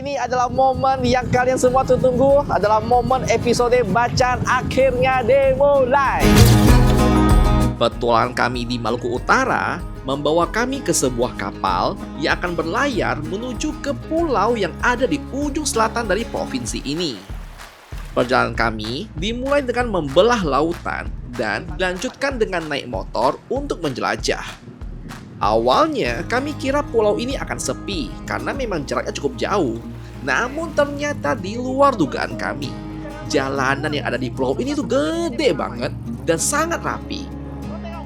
Ini adalah momen yang kalian semua tunggu, adalah momen episode Bacan akhirnya dimulai. Petualangan kami di Maluku Utara membawa kami ke sebuah kapal yang akan berlayar menuju ke pulau yang ada di ujung selatan dari provinsi ini. Perjalanan kami dimulai dengan membelah lautan dan dilanjutkan dengan naik motor untuk menjelajah. Awalnya kami kira pulau ini akan sepi karena memang jaraknya cukup jauh. Namun ternyata di luar dugaan kami. Jalanan yang ada di pulau ini tuh gede banget dan sangat rapi.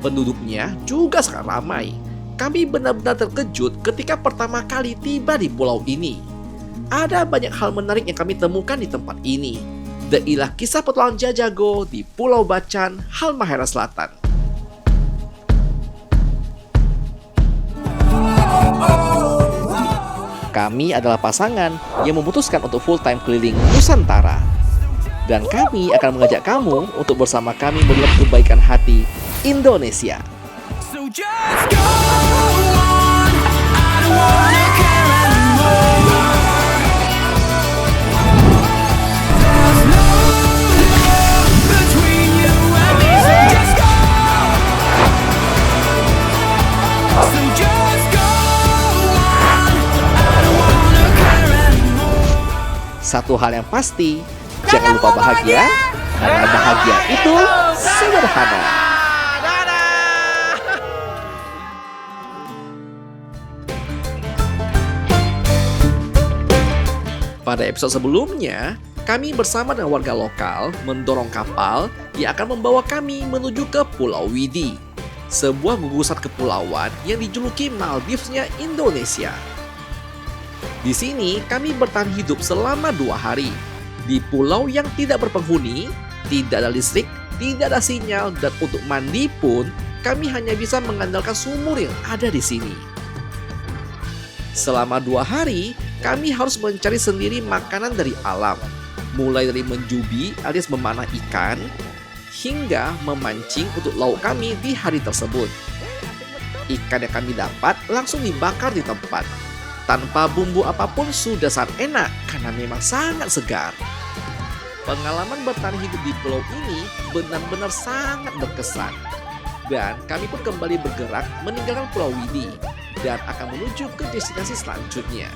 Penduduknya juga sangat ramai. Kami benar-benar terkejut ketika pertama kali tiba di pulau ini. Ada banyak hal menarik yang kami temukan di tempat ini. Dan inilah kisah petualangan Jajago di Pulau Bacan, Halmahera Selatan. Kami adalah pasangan yang memutuskan untuk full time keliling Nusantara. Dan kami akan mengajak kamu untuk bersama kami melihat kebaikan hati Indonesia. So just go on, I don't wanna care anymore. There's no love between you and me, so just go. So just go on, I don't wanna care anymore. Satu hal yang pasti, jangan lupa bahagia, karena bahagia itu sederhana. Pada episode sebelumnya, kami bersama dengan warga lokal mendorong kapal yang akan membawa kami menuju ke Pulau Widi, sebuah gugusan kepulauan yang dijuluki Maldivesnya Indonesia. Di sini kami bertahan hidup selama 2 hari di pulau yang tidak berpenghuni, tidak ada listrik, tidak ada sinyal, dan untuk mandi pun kami hanya bisa mengandalkan sumur yang ada di sini. Selama 2 hari, kami harus mencari sendiri makanan dari alam, mulai dari menjubi alias memanah ikan, hingga memancing untuk lauk kami di hari tersebut. Ikan yang kami dapat langsung dibakar di tempat. Tanpa bumbu apapun sudah sangat enak karena memang sangat segar. Pengalaman bertahan hidup di pulau ini benar-benar sangat berkesan. Dan kami pun kembali bergerak meninggalkan Pulau Widi dan akan menuju ke destinasi selanjutnya.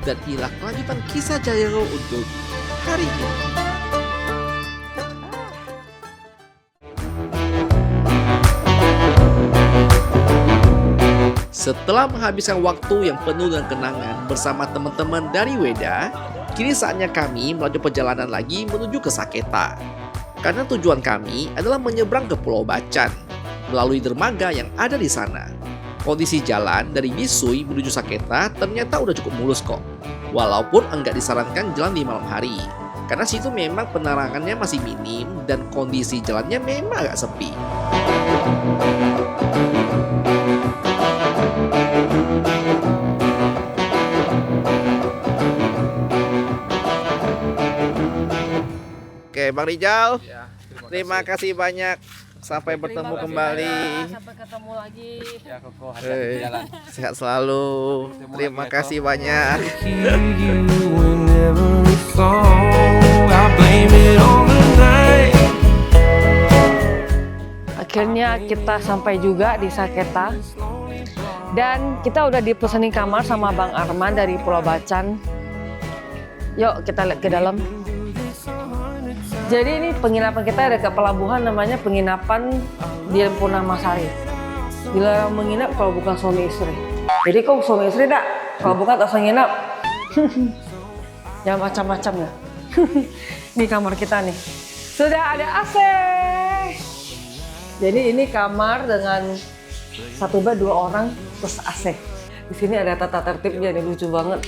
Dan inilah kelanjutan kisah Jayago untuk hari ini. Setelah menghabiskan waktu yang penuh dengan kenangan bersama teman-teman dari Weda, kini saatnya kami melanjutkan perjalanan lagi menuju ke Saketa. Karena tujuan kami adalah menyeberang ke Pulau Bacan melalui dermaga yang ada di sana. Kondisi jalan dari Bisui menuju Saketa ternyata udah cukup mulus kok. Walaupun enggak disarankan jalan di malam hari. Karena situ memang penerangannya masih minim dan kondisi jalannya memang agak sepi. Oke, Bang Rijal, Ya, terima kasih banyak. Sampai bertemu kembali. Sampai ketemu lagi. Ya, Koko, hati-hati di jalan. Sehat selalu. Terima kasih banyak. Akhirnya kita sampai juga di Saketa. Dan kita udah dipesanin kamar sama Bang Arman dari Pulau Bacan. Yuk kita lihat ke dalam. Jadi ini penginapan kita ada ke pelabuhan, namanya penginapan di Purnama Sari. Dilarang menginap kalau bukan suami istri. Jadi kok suami istri tak? Kalau bukan tak usah nginap. Ya macam-macam ya. Ini kamar kita nih. Sudah ada AC. Jadi ini kamar dengan 1 bed 2 orang plus AC. Di sini ada tata tertibnya, nih lucu banget.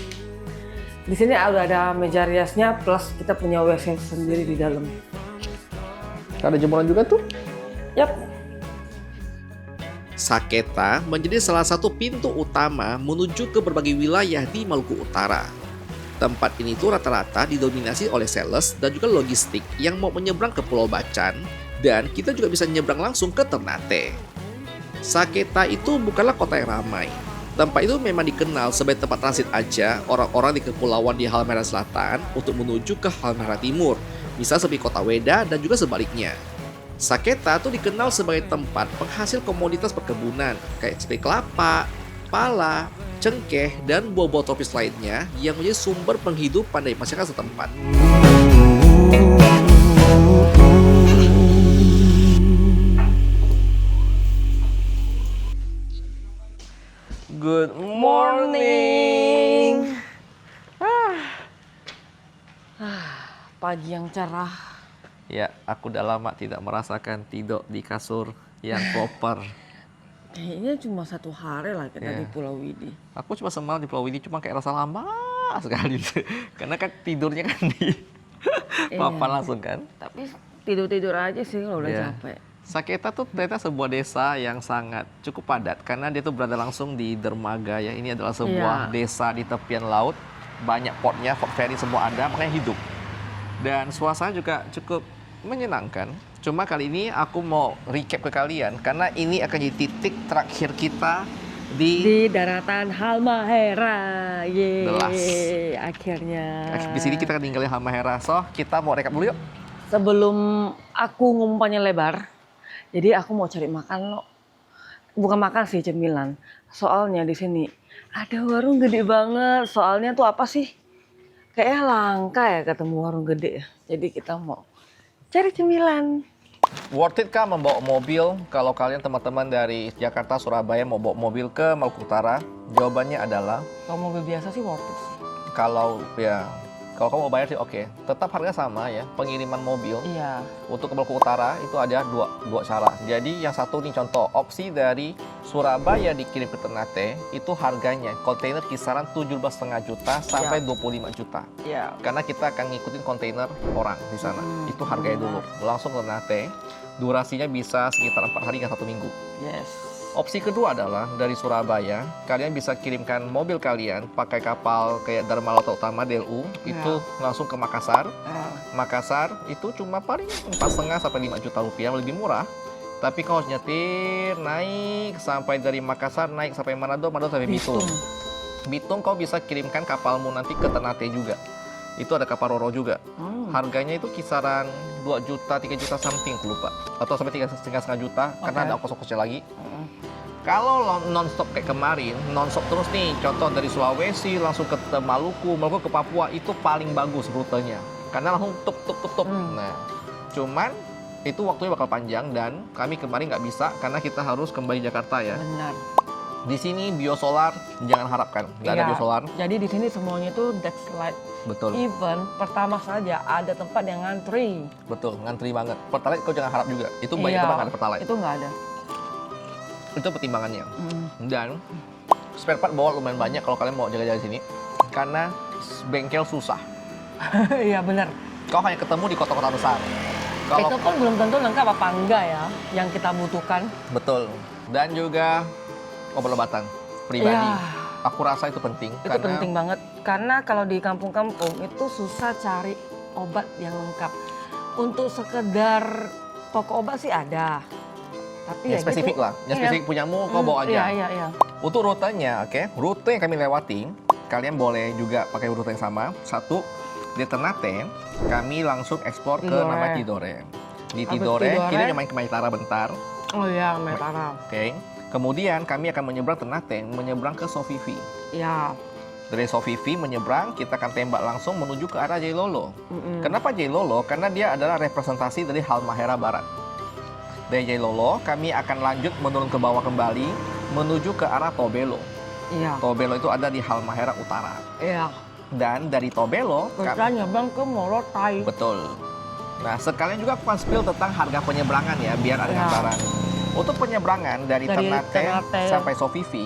Di sini ada meja riasnya plus kita punya WC sendiri di dalam. Ada jemuran juga tuh? Yap. Saketa menjadi salah satu pintu utama menuju ke berbagai wilayah di Maluku Utara. Tempat ini tuh rata-rata didominasi oleh sales dan juga logistik yang mau menyeberang ke Pulau Bacan, dan kita juga bisa nyebrang langsung ke Ternate. Saketa itu bukanlah kota yang ramai, Tempat itu memang dikenal sebagai tempat transit aja orang-orang di kepulauan di Halmahera Selatan untuk menuju ke Halmahera Timur, misal seperti Kota Weda dan juga sebaliknya. Saketa tuh dikenal sebagai tempat penghasil komoditas perkebunan kayak seperti kelapa, pala, cengkeh, dan buah-buah tropis lainnya yang menjadi sumber penghidupan dari masyarakat setempat. Good morning. Pagi yang cerah. Ya, aku udah lama tidak merasakan tidur di kasur yang proper. Kayaknya cuma 1 hari lah kita Ya. di Pulau Widi. Aku cuma semalam di Pulau Widi cuma kayak rasa lama sekali. Karena kan tidurnya kan di papan langsung kan. Tapi tidur-tidur aja sih kalau udah Ya. capek. Saketa tuh ternyata sebuah desa yang sangat cukup padat karena dia tuh berada langsung di dermaga ya. Ini adalah sebuah desa di tepian laut, banyak portnya, port ferry semua ada, makanya hidup. Dan suasana juga cukup menyenangkan. Cuma kali ini aku mau recap ke kalian karena ini akan jadi titik terakhir kita Di daratan Halmahera. Delas. Yeay, akhirnya. di sini kita akan tinggalin Halmahera. So, kita mau recap dulu yuk. Sebelum aku ngomong panjang lebar, jadi aku mau cari makan lo. Bukan makan sih, cemilan. Soalnya di sini ada warung gede banget. Soalnya tuh apa sih? Kayaknya langka ya ketemu warung gede. Jadi kita mau cari cemilan. Worth it kah membawa mobil kalau kalian teman-teman dari Jakarta, Surabaya mau bawa mobil ke Maluku Utara? Jawabannya adalah Kalau mobil biasa sih worth it sih. kalau kamu mau bayar sih oke. Tetap harga sama ya, pengiriman mobil. Iya. Untuk ke Maluku Utara itu ada dua cara. Jadi yang satu nih contoh, opsi dari Surabaya dikirim ke Ternate itu harganya kontainer kisaran 17,5 juta sampai 25 juta. Iya. Karena kita akan ngikutin kontainer orang di sana. Itu harganya dulu. Langsung ke Ternate, durasinya bisa sekitar 4 hari hingga 1 minggu. Yes. Opsi kedua adalah dari Surabaya, kalian bisa kirimkan mobil kalian pakai kapal kayak Dharma Lauta Utama DLU, itu langsung ke Makassar. Makassar itu cuma paling 4,5 sampai 5 juta rupiah, lebih murah. Tapi kau harus nyetir, naik sampai dari Makassar, naik sampai Manado, Manado sampai Bitung. Bitung kau bisa kirimkan kapalmu nanti ke Ternate juga. Itu ada kapal Roro juga. Harganya itu kisaran 2 juta, 3 juta something, aku lupa. Atau sampai 3,5 juta, karena ada ongkos-ongkosnya lagi. Kalau non-stop kayak kemarin, non-stop terus nih, contoh dari Sulawesi langsung ke Maluku, Maluku ke Papua, itu paling bagus rutenya. Karena langsung tup. Nah, cuman itu waktunya bakal panjang dan kami kemarin nggak bisa karena kita harus kembali Jakarta ya. Benar. Di sini biosolar jangan harapkan, nggak ada biosolar. Jadi di sini semuanya tuh deck slide. Betul, Even pertama saja ada tempat yang ngantri. betul, ngantri banget. Pertalite kau jangan harap juga, itu banyak tempat nggak ada Pertalite. Itu nggak ada. Itu pertimbangannya. Dan spare part bawa lumayan banyak kalau kalian mau jaga-jaga di sini. Karena bengkel susah. Iya benar. Kau hanya ketemu di kota-kota besar. Kalau Itu pun belum tentu lengkap apa enggak ya yang kita butuhkan. betul. Dan juga obat-obatan pribadi. Iya. Aku rasa itu penting. Itu penting banget karena kalau di kampung-kampung itu susah cari obat yang lengkap. Untuk sekedar toko obat sih ada. Tapi Yang spesifik gitu. lah. Yang spesifik punyamu kau bawa aja. Iya. Untuk rutenya, rute yang kami lewati, kalian boleh juga pakai rute yang sama. Satu, di Ternate, kami langsung eksplor ke Tidore. namanya Tidore. Di Habis Tidore, Tidore. kita main ke Maitara bentar. Oh iya, Metara. Oke. Kemudian kami akan menyeberang Ternate, menyeberang ke Sofifi. Iya. Dari Sofifi menyeberang, kita akan tembak langsung menuju ke arah Jailolo. Kenapa Jailolo? Karena dia adalah representasi dari Halmahera Barat. Dari Jailolo, kami akan lanjut menurun ke bawah kembali, menuju ke arah Tobelo. Iya. Tobelo itu ada di Halmahera Utara. Iya. Dan dari Tobelo, Kita nyebrang ke Morotai. betul. Nah, sekalian juga aku akan spill tentang harga penyeberangan ya, biar ada gambaran. Untuk penyeberangan dari Ternate sampai Sofifi,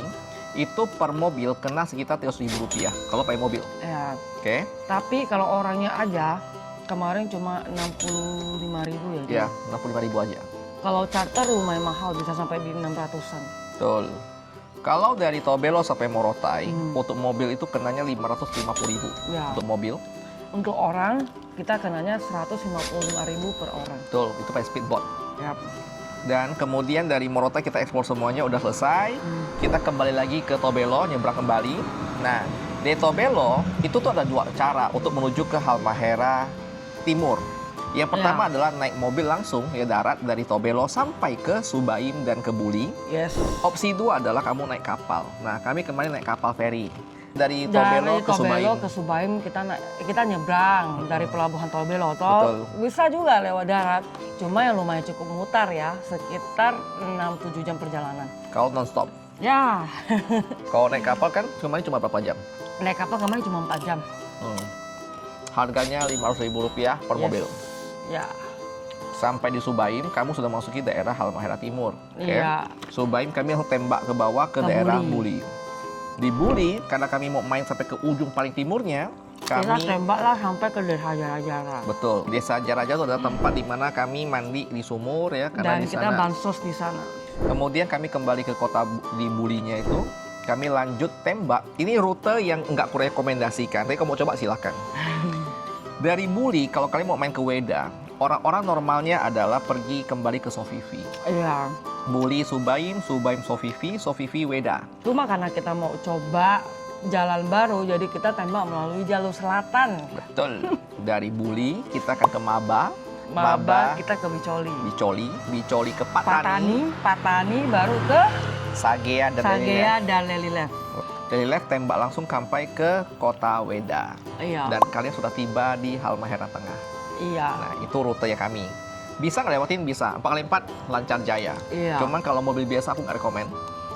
itu per mobil kena sekitar Rp300.000 kalau pakai mobil. Iya. Oke? Tapi kalau orangnya aja, kemarin cuma 65.000 ya. Ya, 65.000 aja. Kalau charter lumayan mahal, bisa sampai di 600-an. Betul. Kalau dari Tobelo sampai Morotai, untuk mobil itu kenanya 550.000 Ya. untuk mobil. Untuk orang, kita kenanya 155.000 per orang. Betul, itu pakai speedboat. Yap. Dan kemudian dari Morotai kita eksplor semuanya udah selesai. Kita kembali lagi ke Tobelo, nyebrang kembali. Nah, di Tobelo itu tuh ada dua cara untuk menuju ke Halmahera Timur. Yang pertama adalah naik mobil langsung ya darat dari Tobelo sampai ke Subaim dan ke Buli. Yes. Opsi 2 adalah kamu naik kapal. Nah, kami kemarin naik kapal feri dari Tobelo ke Subaim. Ke Subaim kita nyebrang dari pelabuhan Tobelo toh. Betul. Bisa juga lewat darat. Cuma yang lumayan cukup mutar ya, sekitar 6-7 jam perjalanan. Kalau non-stop. Ya. Kalau naik kapal kan kemarin cuma berapa jam? Naik kapal kemarin cuma 4 jam. Harganya Rp500.000 per mobil. Ya. Sampai di Subaim, kamu sudah masuki daerah Halmahera Timur. Iya. Subaim kami langsung tembak ke bawah ke daerah Buli. Di Buli, karena kami mau main sampai ke ujung paling timurnya, Kita kami tembaklah sampai ke Desa Jara-Jara. betul. Desa Jara-Jara itu adalah tempat di mana kami mandi di sumur ya, karena Dan di kita sana. bansos di sana. Kemudian kami kembali ke kota di Bulinya itu. Kami lanjut tembak. Ini rute yang nggak kurekomendasikan. Tapi kalau mau coba silahkan. Dari Buli, kalau kalian mau main ke Weda, orang-orang normalnya adalah pergi kembali ke Sofifi. Iya. Buli Subaim, Subaim Sofifi, Sofifi Weda. Cuma karena kita mau coba jalan baru, jadi kita tembak melalui jalur selatan. Betul. Dari Buli kita akan ke Maba. Maba kita ke Bicoli. Bicoli ke Patani, Patani baru ke Sagea dan Sagea dan Lelilef. Dari left tembak langsung sampai ke kota Weda. Iya. Dan kalian sudah tiba di Halmahera Tengah. Iya. Nah, itu rutenya kami. Bisa ngelewatin bisa, 4x4 lancar jaya. Iya. Cuman kalau mobil biasa aku nggak rekomen.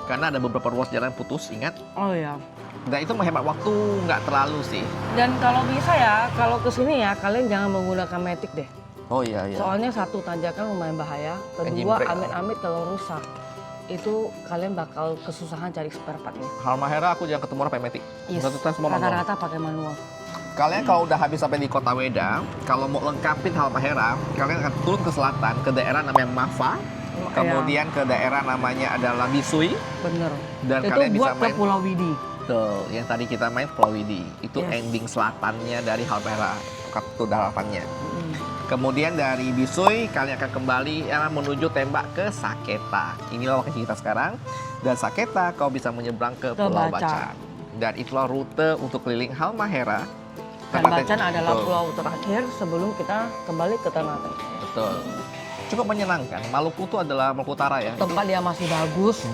Karena ada beberapa ruas jalan putus, ingat. Oh iya. Dan itu menghemat waktu nggak terlalu sih. Dan kalau bisa ya, kalau kesini ya kalian jangan menggunakan matic deh. Oh iya, iya. Soalnya satu tanjakan lumayan bahaya. Engine Kedua brake. amit-amit kalau rusak. Itu kalian bakal kesusahan cari spare partnya. Halmahera aku jangan ketemu orang pakai matic. Satu semua manual. Rata-rata pakai manual. Kalian kalau udah habis sampai di kota Weda, kalau mau lengkapin Halmahera, kalian akan turun ke selatan, ke daerah namanya Mafa. Kemudian ke daerah namanya adalah Bisui. Bener. Dan Itu kalian bisa buat ke main Pulau Widi. tuh, yang tadi kita main Pulau Widi. Itu Yes. ending selatannya dari Halmahera, kartu daratannya. Kemudian dari Bisui, kalian akan kembali menuju tembak ke Saketa. Inilah lokasi kita sekarang. Dan Saketa, kau bisa menyeberang ke Pulau Bacan. Bacan. Dan itulah rute untuk keliling Halmahera. Dan Ternate. Bacan adalah Betul. pulau terakhir sebelum kita kembali ke Ternate. Betul. Cukup menyenangkan. Maluku itu adalah Maluku Utara ya. Tempat dia masih bagus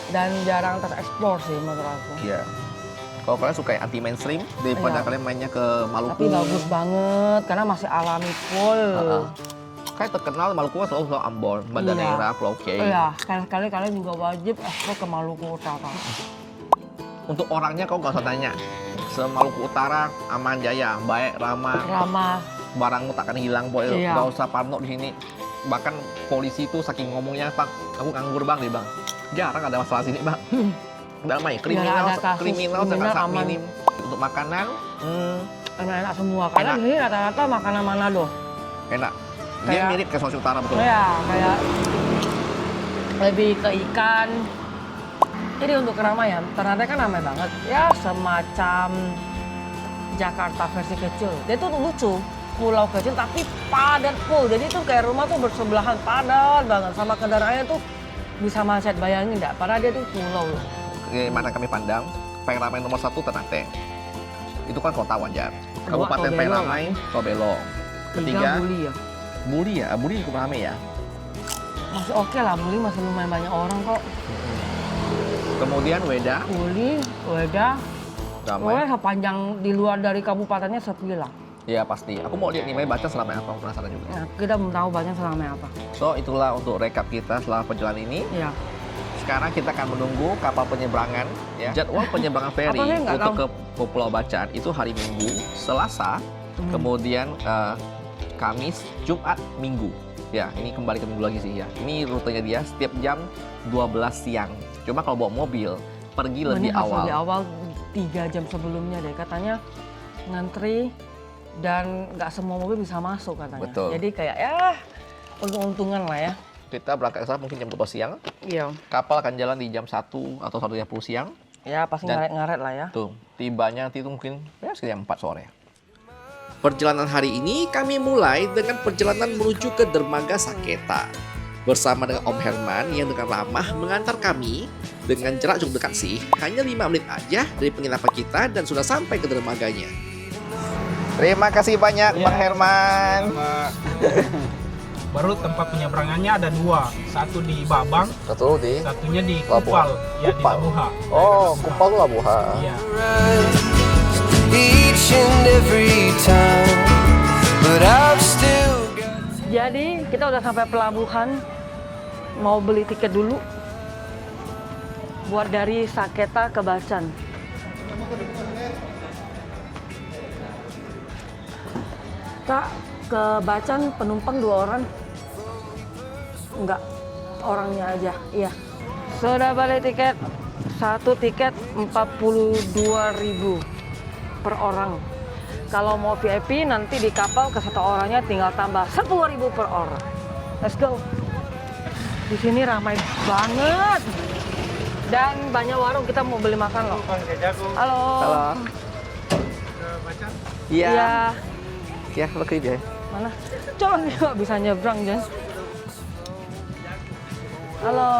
dan jarang tereksplor sih menurut aku. Iya. Kalau kalian suka yang anti mainstream daripada Iya. kalian mainnya ke Maluku. Tapi bagus banget karena masih alami full. Kayak terkenal Maluku kan selalu Ambon, Banda Iya. Neira, Pulau K. Iya, sekali-kali kalian juga wajib eksplor ke Maluku Utara. Untuk orangnya kau nggak usah tanya. Se-Maluku Utara aman jaya, baik, ramah, Ramah. barangmu takkan hilang, boy. Iya. Nggak usah parno di sini. Bahkan polisi itu saking ngomongnya, Pak, aku nganggur bang nih bang. Jarang ada masalah sini bang. Damai, kriminal, ada kasus kriminal kriminal sangat aman. minim. Untuk makanan, Enak-enak semua. Karena Enak. di sini rata-rata makanan Manado. enak. Dia Kayak- mirip ke Sulawesi Utara betul. Iya, kayak lebih ke ikan. Jadi untuk keramaian, Ternate kan ramai banget. Ya semacam Jakarta versi kecil. Dia tuh lucu, pulau kecil tapi padat full. Jadi tuh kayak rumah tuh bersebelahan, padat banget. Sama kendaraannya tuh bisa macet, bayangin nggak? Padahal dia tuh pulau loh. Mana kami pandang, paling ramai nomor 1 Ternate. Itu kan kota wajar. Kedua, Kabupaten Tobelo. paling ramai Tobelo. Tiga Ketiga Buli ya. Buli ya, Buli cukup ramai ya. Masih oke lah, Buli masih lumayan banyak orang kok. Kemudian Weda Buli, Weda, ramai. pokoknya sepanjang di luar dari kabupatennya sepi lah. Ya pasti. Aku mau lihat nih, mau baca selama apa, aku penasaran juga. Nah, kita belum tahu banyak selama apa. So itulah untuk rekap kita setelah perjalanan ini. Iya. Sekarang kita akan menunggu kapal penyeberangan. Ya. Jadwal penyeberangan feri Apa sih? Nggak untuk tahu. ke Pulau Bacan itu hari Minggu, Selasa, kemudian Kamis, Jumat, Minggu. Ya, ini kembali ke Minggu lagi sih ya. Ini rutenya dia setiap jam 12 siang. Cuma kalau bawa mobil, pergi lebih Ini harus awal. lebih awal 3 jam sebelumnya deh. Katanya ngantri dan nggak semua mobil bisa masuk katanya. Betul. Jadi kayak ya untung-untungan lah ya. Kita berangkat ke sana mungkin jam 12 siang. Iya. Kapal akan jalan di jam 1 atau 1.30 siang. Ya pasti Dan- ngaret-ngaret lah ya. Tuh, tibanya nanti itu mungkin ya sekitar 4 sore. Perjalanan hari ini kami mulai dengan perjalanan menuju ke dermaga Saketa. Bersama dengan Om Herman yang dengan ramah mengantar kami dengan jarak cukup dekat sih, hanya 5 menit aja dari penginapan kita dan sudah sampai ke dermaganya. Terima kasih banyak Bang Herman. Baru tempat penyeberangannya ada 2, satu di Babang, satunya di Labuha. Kupal, ya di Labuha. Oh, Kupal Labuha. Iya. Each and every time, but I've still got. Jadi kita udah sampai pelabuhan, mau beli tiket dulu buat dari Saketa ke Bacan. Kak, ke Bacan penumpang 2 orang? Enggak, orangnya aja, iya. Sudah beli tiket, satu tiket 42.000 per orang. Kalau mau VIP nanti di kapal ke 1 orangnya tinggal tambah 10.000 per orang. Let's go. Di sini ramai banget. Dan banyak warung, kita mau beli makan loh. Halo. Halo. Iya. Iya. Ya, lebih deh. Mana? Coba nggak bisa nyebrang, Jan. Halo.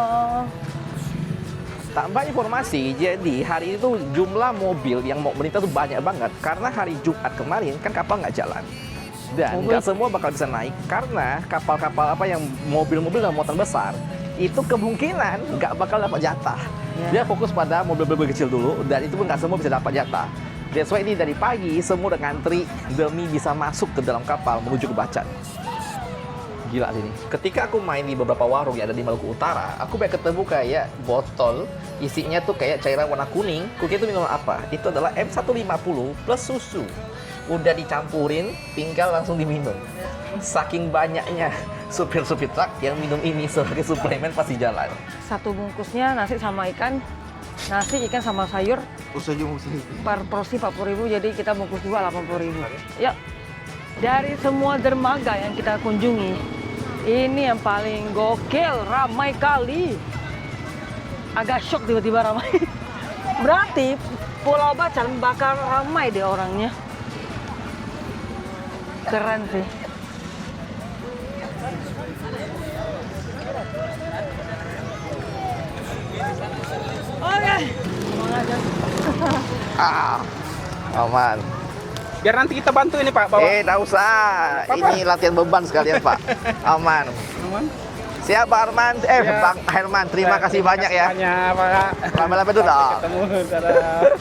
Tambah informasi, jadi hari itu jumlah mobil yang mau melintas tuh banyak banget. Karena hari Jumat kemarin kan kapal nggak jalan. Dan nggak semua bakal bisa naik karena kapal-kapal apa yang mobil-mobil dan muatan besar itu kemungkinan nggak bakal dapat jatah. Dia fokus pada mobil-mobil kecil dulu dan itu pun nggak semua bisa dapat jatah. That's why ini dari pagi semua udah ngantri demi bisa masuk ke dalam kapal menuju ke Bacan. Gila ini. Ketika aku main di beberapa warung yang ada di Maluku Utara, aku banyak ketemu kayak botol isinya tuh kayak cairan warna kuning. Kukira itu minuman apa? Itu adalah M150 plus susu. Udah dicampurin, tinggal langsung diminum. Saking banyaknya supir-supir truk yang minum ini sebagai suplemen pasti jalan. Satu bungkusnya nasi sama ikan. Nasi, ikan sama sayur. Per porsi 40.000, jadi kita bungkus juga 80.000. Yuk. Dari semua dermaga yang kita kunjungi, ini yang paling gokil, ramai kali. Agak shock tiba-tiba ramai. Berarti Pulau Bacan bakal ramai deh orangnya. Keren sih. Oke. Semangat, Jan. Aman. Biar nanti kita bantu ini Pak, bawa. Nggak usah. Ini latihan beban sekalian, Pak. Aman. Aman. Siap, Bang Herman. Ya. Bang Herman, terima kasih banyak ya. Banyak, Pak. Lama-lama dulu dong. Ketemu, dadah.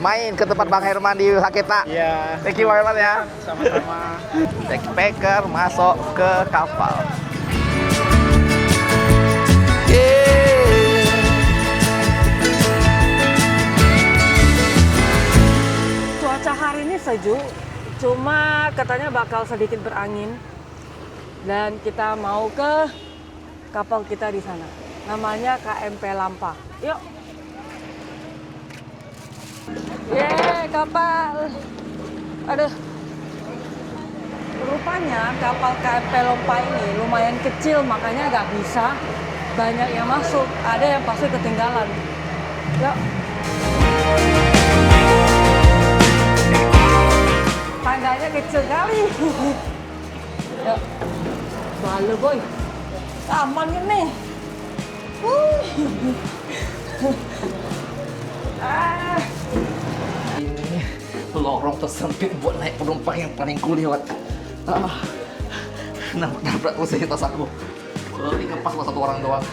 Main ke tempat Bang Herman di Saketa. Iya. Thank you, Bang Herman ya. Sama-sama. Backpacker masuk ke kapal. Cuaca hari ini sejuk, cuma katanya bakal sedikit berangin. Dan kita mau ke kapal kita di sana. Namanya KMP Lampa. Yuk. Yeay, kapal. Aduh. Rupanya kapal KMP Lampa ini lumayan kecil, makanya nggak bisa banyak yang masuk. Ada yang pasti ketinggalan. Yuk. Tangganya kecil kali. Yuk. Malu boy. Aman ini. Ini lorong tersempit buat naik penumpang yang paling cool lewat. Nabrak usai tas aku. Ini kepas cuma 1 orang doang.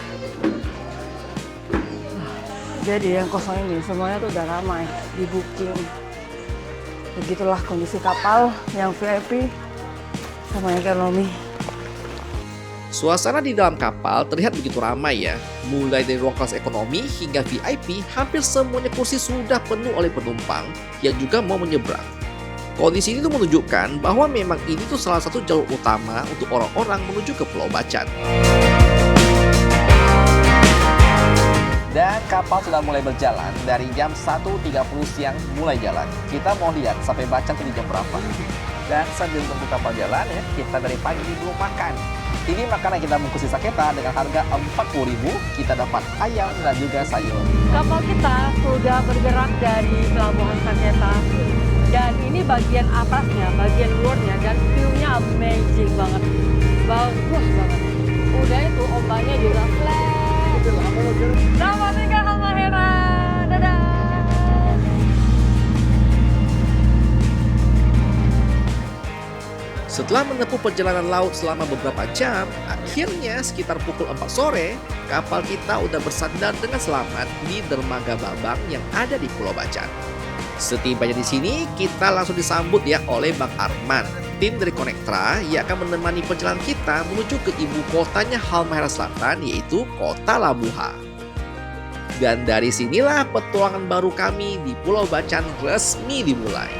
Jadi yang kosong ini semuanya tuh udah ramai, di booking. Begitulah kondisi kapal yang VIP sama yang ekonomi. Suasana di dalam kapal terlihat begitu ramai ya. Mulai dari ruang kelas ekonomi hingga VIP, hampir semuanya kursi sudah penuh oleh penumpang yang juga mau menyeberang. Kondisi ini tuh menunjukkan bahwa memang ini tuh salah satu jalur utama untuk orang-orang menuju ke Pulau Bacan. Dan kapal sudah mulai berjalan dari jam 1.30 siang mulai jalan. Kita mau lihat sampai Bacan itu di jam berapa. Dan sambil tunggu kapal jalan ya, kita dari pagi belum makan. Ini makanan kita bungkus di Saketa dengan harga 40.000, kita dapat ayam dan juga sayur. Kapal kita sudah bergerak dari pelabuhan Saketa. Dan ini bagian atasnya, bagian luarnya, dan view-nya amazing banget. Bagus banget. udah itu ombaknya juga flat. Selamat tinggal Halmahera. Dadah. Setelah menempuh perjalanan laut selama beberapa jam, akhirnya sekitar pukul 4 sore, kapal kita udah bersandar dengan selamat di dermaga Babang yang ada di Pulau Bacan. Setibanya di sini, kita langsung disambut ya oleh Bang Arman, tim dari Konektra yang akan menemani perjalanan kita menuju ke ibu kotanya Halmahera Selatan, yaitu Kota Labuha. Dan dari sinilah petualangan baru kami di Pulau Bacan resmi dimulai.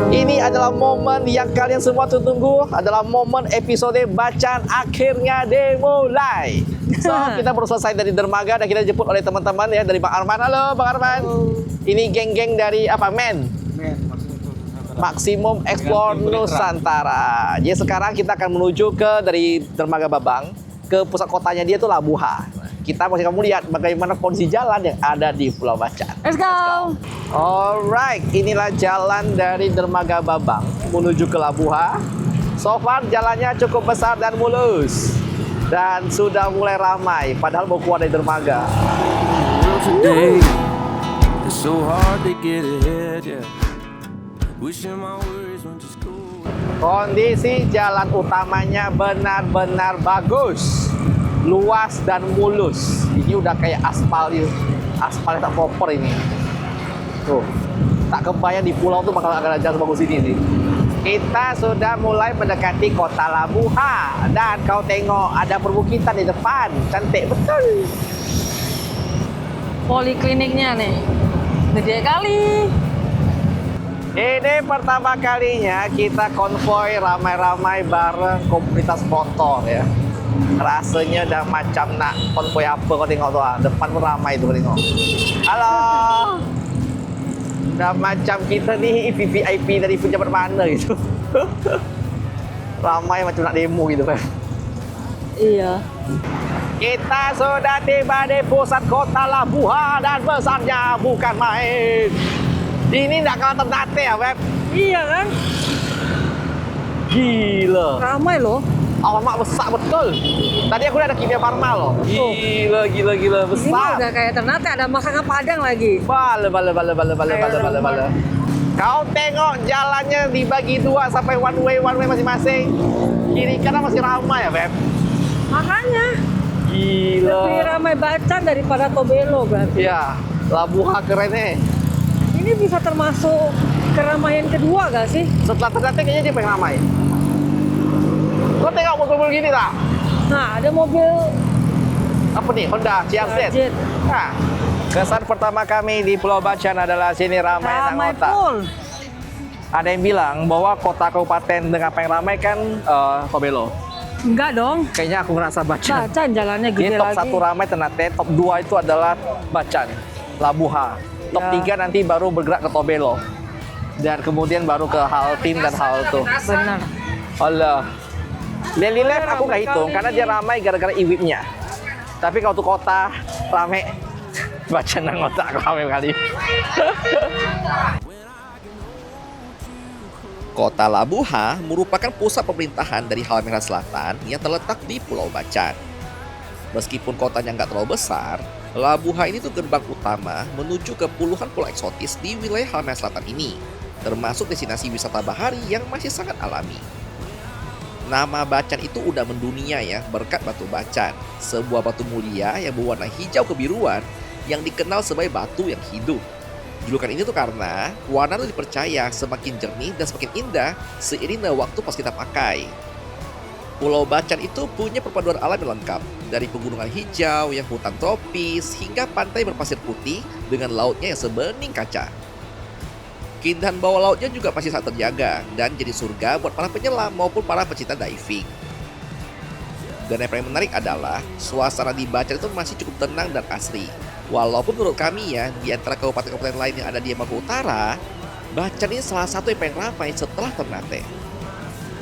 Ini adalah momen yang kalian semua tunggu, adalah momen episode Bacan akhirnya dimulai. So, kita baru selesai dari dermaga dan kita dijemput oleh teman-teman ya dari Bang Arman. Halo Bang Arman. Ini geng-geng dari apa? Maximum Explore Nusantara. Jadi sekarang kita akan menuju ke dari dermaga Babang ke pusat kotanya dia tuh Labuha. Kita masih akan melihat bagaimana kondisi jalan yang ada di Pulau Bacan. Let's go. Alright, inilah jalan dari dermaga Babang menuju ke Labuha. So far jalannya cukup besar dan mulus. Dan sudah mulai ramai, padahal mau keluar dari dermaga. Today, it's so hard to get ahead, yeah. Wishing my worries went to school. Kondisi jalan utamanya benar-benar bagus, luas dan mulus. Ini udah kayak aspal itu, aspal tak proper ini. Tuh, tak kebayang di pulau tuh bakal ada jalan bagus ini sih. Kita sudah mulai mendekati Kota Labuha dan kau tengok ada perbukitan di depan, cantik betul. Polikliniknya nih, gede kali. Ini pertama kalinya kita konvoy ramai-ramai bareng komunitas motor ya. Rasanya udah macam nak konvoy apa kau tengok tuh, depan pun ramai tuh kau tengok. Halo. Udah macam kita nih VVIP dari pejabat mana gitu. Ramai macam nak demo gitu kan. Iya. Kita sudah tiba di pusat kota Labuha dan besarnya bukan main. Ini nggak kalah Ternate ya, Beb? Iya kan? Gila. Ramai loh. Alamak besar betul. Tadi aku udah ada Kimia Farma loh. Gila Ini besar. udah kayak Ternate, ada masakan Padang lagi. Bale. Kau tengok jalannya dibagi dua sampai one way masing-masing. Kiri kanan masih ramai ya, Beb. Makanya Gila. lebih ramai Bacan daripada Tobelo berarti. Iya, Labuha keren nih. Ini bisa termasuk keramaian kedua gak sih? Setelah Ternate kayaknya dia paling ramai. Kau tengok mobil gini tak? Nah, ada mobil Apa nih? Honda Ciazet. Jet. Nah, kesan pertama kami di Pulau Bacan adalah sini ramai Ramai anggota. full. Ada yang bilang bahwa kota kabupaten dengan paling ramai kan Tobelo. Enggak dong. Kayaknya aku ngerasa Bacan. Bacan jalannya Jadi gede top lagi. 1 ramai Ternate, top 2 itu adalah Bacan, Labuha. Top Ya. 3 nanti baru bergerak ke Tobelo. Dan kemudian baru ke Haltin dan Halto. Benar. Allah. Lihat aku nggak hitung karena dia ramai gara-gara iwipnya. Tapi kalau tuh kota ramai, Bacan dan kota ramai kali. Kota Labuha merupakan pusat pemerintahan dari Halmahera Selatan yang terletak di Pulau Bacan. Meskipun kotanya nggak terlalu besar, Labuha ini tuh gerbang utama menuju ke puluhan pulau eksotis di wilayah Halmahera Selatan ini, termasuk destinasi wisata bahari yang masih sangat alami. Nama Bacan itu udah mendunia ya berkat batu Bacan, sebuah batu mulia yang berwarna hijau kebiruan yang dikenal sebagai batu yang hidup. Julukan ini tuh karena warna itu dipercaya semakin jernih dan semakin indah seiring dengan waktu pas kita pakai. Pulau Bacan itu punya perpaduan alam yang lengkap, dari pegunungan hijau yang hutan tropis hingga pantai berpasir putih dengan lautnya yang sebening kaca. Keindahan bawah lautnya juga masih sangat terjaga dan jadi surga buat para penyelam maupun para pecinta diving. Dan yang paling menarik adalah suasana di Bacan itu masih cukup tenang dan asri. Walaupun menurut kami ya, di antara kabupaten-kabupaten lain yang ada di Maluku Utara, Bacan ini salah satu yang paling ramai setelah Ternate.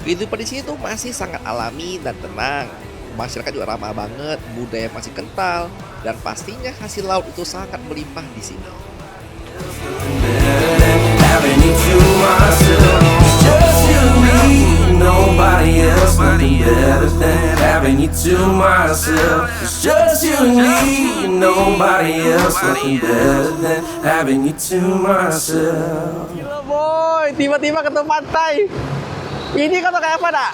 Kehidupan di sini tuh masih sangat alami dan tenang. Masyarakat juga ramah banget, budaya masih kental, dan pastinya hasil laut itu sangat melimpah di sini. Having it to myself, just you and me, nobody else. me and nobody else. Nothing better than having you to myself. Gila boy, tiba-tiba ketemu pantai. Ini kata kayak apa dak?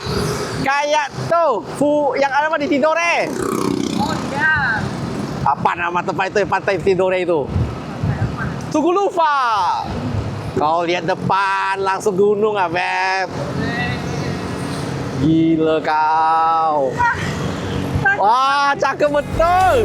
Kayak tuh, yang ada di Tidore. Oh iya. Apa nama tempat itu, pantai Tidore itu? Tugulufa. Kau lihat depan, langsung gunung ah, Beb. Gila kau. Wah, cakep betul.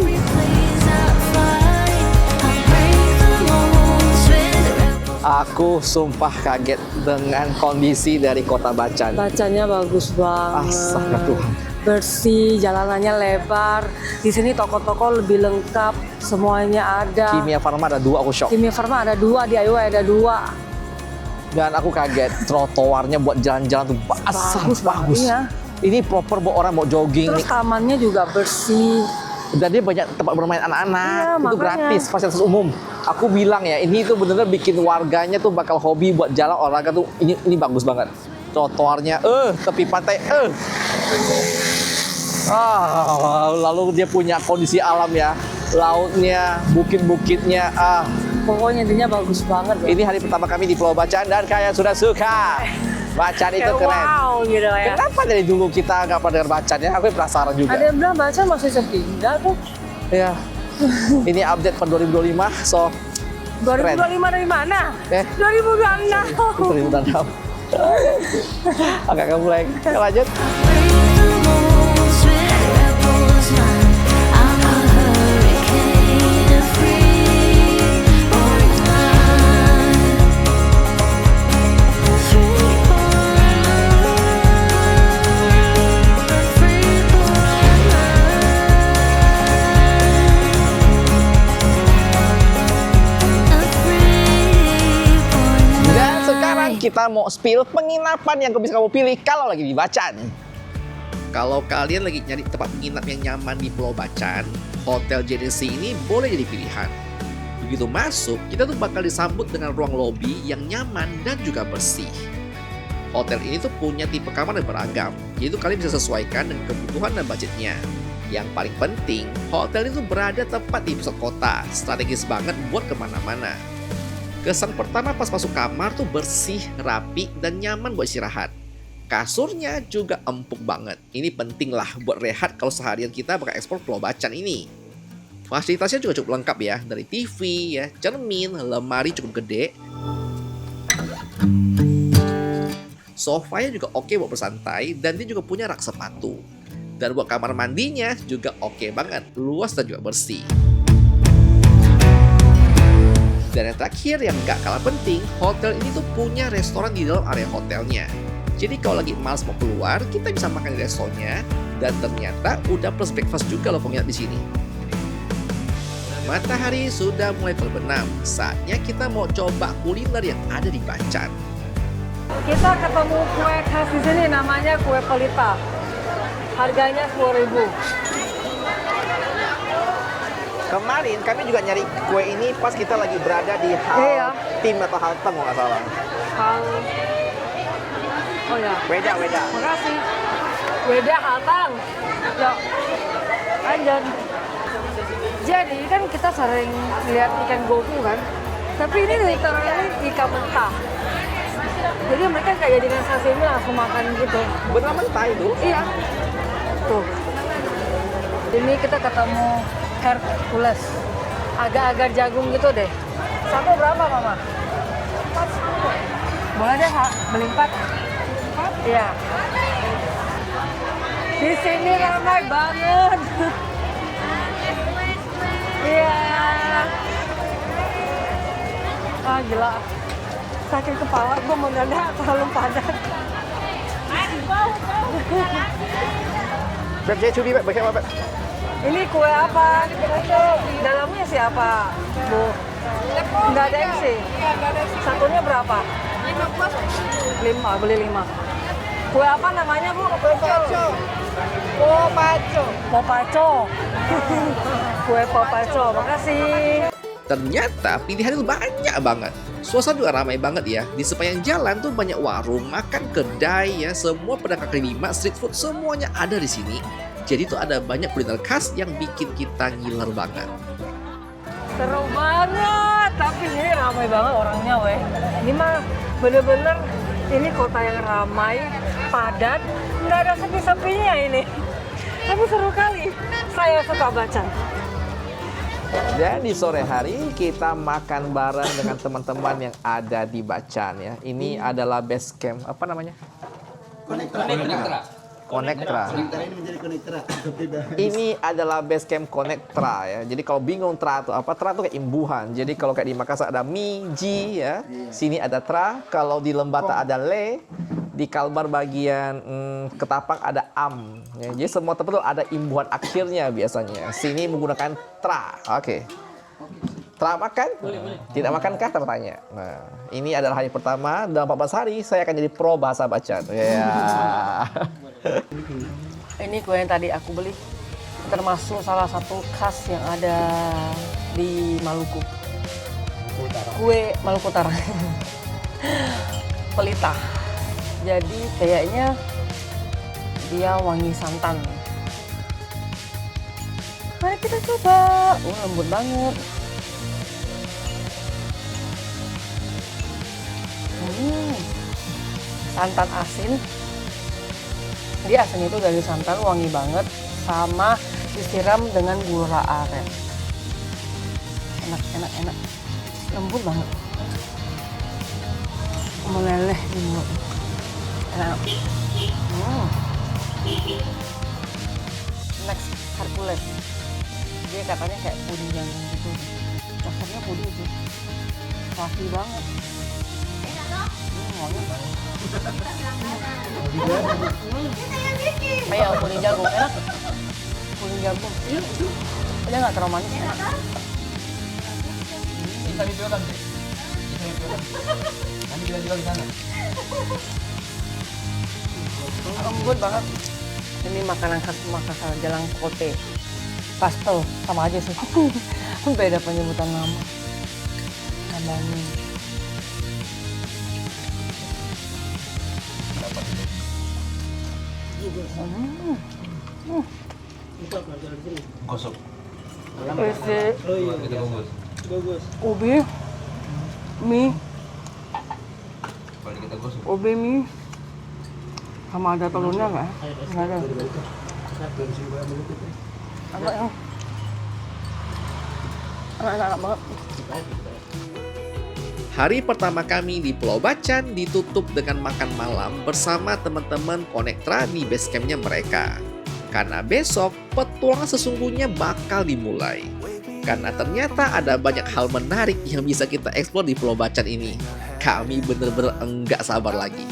Aku sumpah kaget dengan kondisi dari Kota Bacan. Bacanya bagus banget. Astaga Tuhan. Bersih, jalanannya lebar. Di sini toko-toko lebih lengkap, semuanya ada. Kimia Farma ada 2, aku shock. Kimia Farma ada 2, DIY ada 2. Dan aku kaget, trotoarnya buat jalan-jalan tuh bagus. Iya. Ini proper buat orang mau jogging. Terus tamannya juga bersih. Dan dia banyak tempat bermain anak-anak. Iya, itu makanya. gratis, fasilitas umum. Aku bilang ya, ini tuh bener-bener bikin warganya tuh bakal hobi buat jalan olahraga tuh. Ini bagus banget. Trotoarnya, tepi pantai, lalu dia punya kondisi alam ya. Lautnya, bukit-bukitnya, Pokoknya intinya bagus banget ya. Ini hari pertama kami di Pulau Bacan dan kalian sudah suka. Bacan itu Kayak keren. wow gitu ya. Kenapa dari dulu kita nggak pernah dengar Bacan ya? Aku penasaran juga. Ada yang bilang Bacan masih sepi. Enggak tuh. Ya. Ini update per 2025. So 2025 dari mana? 2026. 2006. Agak mulai. Lanjut. Kita mau spill penginapan yang bisa kamu pilih kalau lagi di Bacan. Kalau kalian lagi nyari tempat menginap yang nyaman di Pulau Bacan, Hotel JDC ini boleh jadi pilihan. Begitu masuk, kita tuh bakal disambut dengan ruang lobi yang nyaman dan juga bersih. Hotel ini tuh punya tipe kamar yang beragam, jadi kalian bisa sesuaikan dengan kebutuhan dan budgetnya. Yang paling penting, hotel itu berada tepat di pusat kota, strategis banget buat kemana-mana. Kesan pertama pas masuk kamar tuh bersih, rapi, dan nyaman buat istirahat. Kasurnya juga empuk banget. Ini penting lah buat rehat kalau seharian kita bakal ekspor Pulau Bacan ini. Fasilitasnya juga cukup lengkap ya. Dari TV, ya, cermin, lemari cukup gede. Sofanya juga oke buat bersantai dan dia juga punya rak sepatu. Dan buat kamar mandinya juga oke banget, luas dan juga bersih. Dan yang terakhir yang gak kalah penting, hotel ini tuh punya restoran di dalam area hotelnya. Jadi kalau lagi malas mau keluar, kita bisa makan di restorannya. Dan ternyata udah plus breakfast juga loh penginap di sini. Matahari sudah mulai terbenam. Saatnya kita mau coba kuliner yang ada di Bacan. Kita ketemu kue khas di sini namanya kue pelita. Harganya 10.000. Kemarin kami juga nyari kue ini pas kita lagi berada di Tim atau halte kalau nggak salah. Oh ya. Weda. Makasih. Weda Haltang. Yuk. Lanjut. Jadi kan kita sering lihat ikan goku kan. Tapi ini literally ikan mentah. Jadi mereka kayak dengan sashimi langsung makan gitu. Benar mentah itu? Iya. Tuh. Ini kita ketemu Hercules. Agak-agak jagung gitu deh. Satu berapa, Mama? 4. Boleh deh, beli 4. Iya. Di sini ramai banget. Iya. Ah, gila. Sakit kepala, gue mau nanya terlalu padat. Beb, saya cubi, Beb. Bagaimana, Beb? Ini kue apa? Dalamnya siapa, Bu? Nggak ada isi? Satunya berapa? 5, beli 5. Kue apa namanya, Bu? Popaco. Kue popaco, makasih. Ternyata pilihan itu banyak banget. Suasana juga ramai banget ya. Di sepanjang jalan tuh banyak warung, makan, kedai ya. Semua pedagang kaki lima, street food semuanya ada di sini. Jadi tuh ada banyak kuliner khas yang bikin kita ngiler banget. Seru banget, tapi ini ramai banget orangnya weh. Ini mah bener-bener ini kota yang ramai, padat, nggak ada sepi-sepinya ini. Tapi seru kali, saya suka Bacan. Dan di sore hari kita makan bareng dengan teman-teman yang ada di Bacan ya. Ini adalah base camp, apa namanya? Konektra. Ini menjadi konektra. Ini adalah base camp Konektra ya. Jadi kalau bingung tra itu apa? Tra itu kayak imbuhan. Jadi kalau kayak di Makassar ada mi, ji ya. Sini ada tra. Kalau di Lembata ada le. Di Kalbar bagian Ketapang ada am. Ya, jadi semua tempat itu ada imbuhan akhirnya biasanya. Sini menggunakan tra. Oke. Tra makan? Tidak makankah tertanya? Nah, ini adalah hari pertama. Dalam 14 hari saya akan jadi pro bahasa Bacan. Ya. Ini kue yang tadi aku beli, termasuk salah satu khas yang ada di Maluku. Kue Maluku Utara. Pelita. Jadi kayaknya dia wangi santan. Mari kita coba. Lembut banget. Santan asin. Dia asin itu dari santan, wangi banget. Sama disiram dengan gula aren. Enak. Lembut banget. Meleleh di mulut. Enak. Next, Hercules. Dia katanya kayak puding jagung gitu. Rasanya puding sih. Fluffy banget. Wangi banget. Ayo, puding jagung. Enak. Puding jagung. Dia nggak terlalu manis. Enak. Bisa dijualan deh. Nanti kita jual di sana. Lembut banget. Ini makanan khas Makassar, Jalang Kote. Pastel, sama aja sih. Beda penyebutan nama. Namanya. Gosok. Isi Kita bungkus. ubi, mie, Kalau kita gosok. ubi mie. Sama ada telurnya nggak? Nggak ada. Enak ya. Enak banget. Hari pertama kami di Pulau Bacan ditutup dengan makan malam bersama teman-teman Konektra di base campnya mereka. Karena besok petualangan sesungguhnya bakal dimulai. Karena ternyata ada banyak hal menarik yang bisa kita eksplor di Pulau Bacan ini. Kami bener-bener enggak sabar lagi.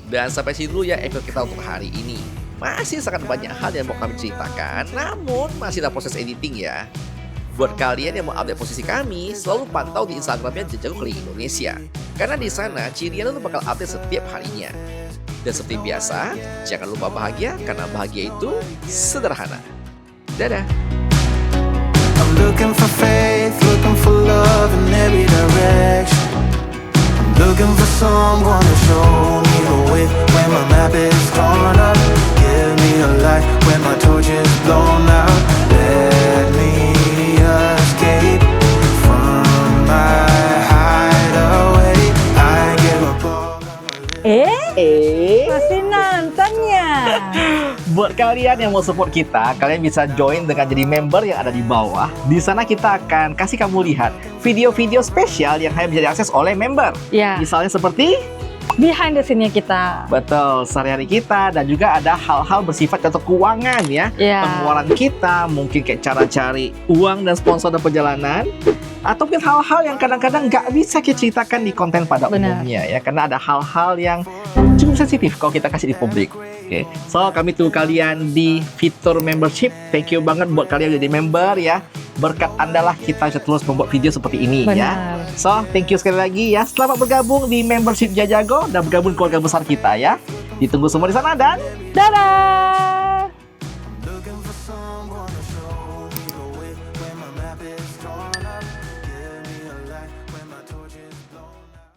Dan sampai sini dulu ya episode kita untuk hari ini. Masih sangat banyak hal yang mau kami ceritakan, namun masih ada proses editing ya. Buat kalian yang mau update posisi kami, selalu pantau di Instagramnya Jajago Keliling Indonesia. Karena di sana Cirian itu bakal update setiap harinya. Dan seperti biasa, jangan lupa bahagia karena bahagia itu sederhana. Dadah! I'm looking for faith, looking for love in every direction. I'm looking for someone to show me the way when my map is torn up. Give me a light when my torch is blown out. Let me escape from my hideaway. I give up all. Masih nonton ya? Buat kalian yang mau support kita, kalian bisa join dengan jadi member yang ada di bawah. Di sana kita akan kasih kamu lihat video-video spesial yang hanya bisa diakses oleh member. Ya. Misalnya seperti Behind the scene-nya kita. betul, sehari-hari kita, dan juga ada hal-hal bersifat contoh keuangan ya. Ya. Pengeluaran kita, mungkin kayak cara cari uang dan sponsor dan perjalanan. Ataupun hal-hal yang kadang-kadang nggak bisa kita ceritakan di konten pada Benar. umumnya ya. Karena ada hal-hal yang cukup sensitif kalau kita kasih di publik. Oke, so kami tunggu kalian di fitur membership. Thank you banget buat kalian yang jadi member ya. Berkat Anda lah kita bisa terus membuat video seperti ini ya. Benar. So, thank you sekali lagi ya. Selamat bergabung di membership Jajago dan bergabung keluarga besar kita ya. Ditunggu semua di sana dan Dadah!